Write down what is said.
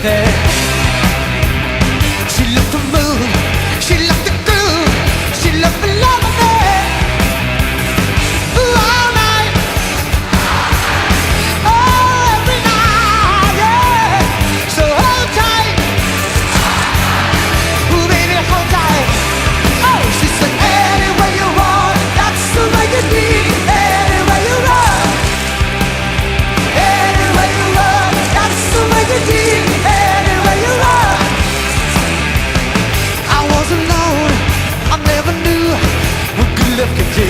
there. She loved to move, she loved to groove, she loved to love me. Ooh, all night, oh, every night, yeah. So hold tight, ooh, baby, hold tight. Oh, she said, anywhere you want, that's the way you need. Anywhere you run, anywhere you run, that's the way you need. Anywhere you run. I was alone, I never knew what good love could do.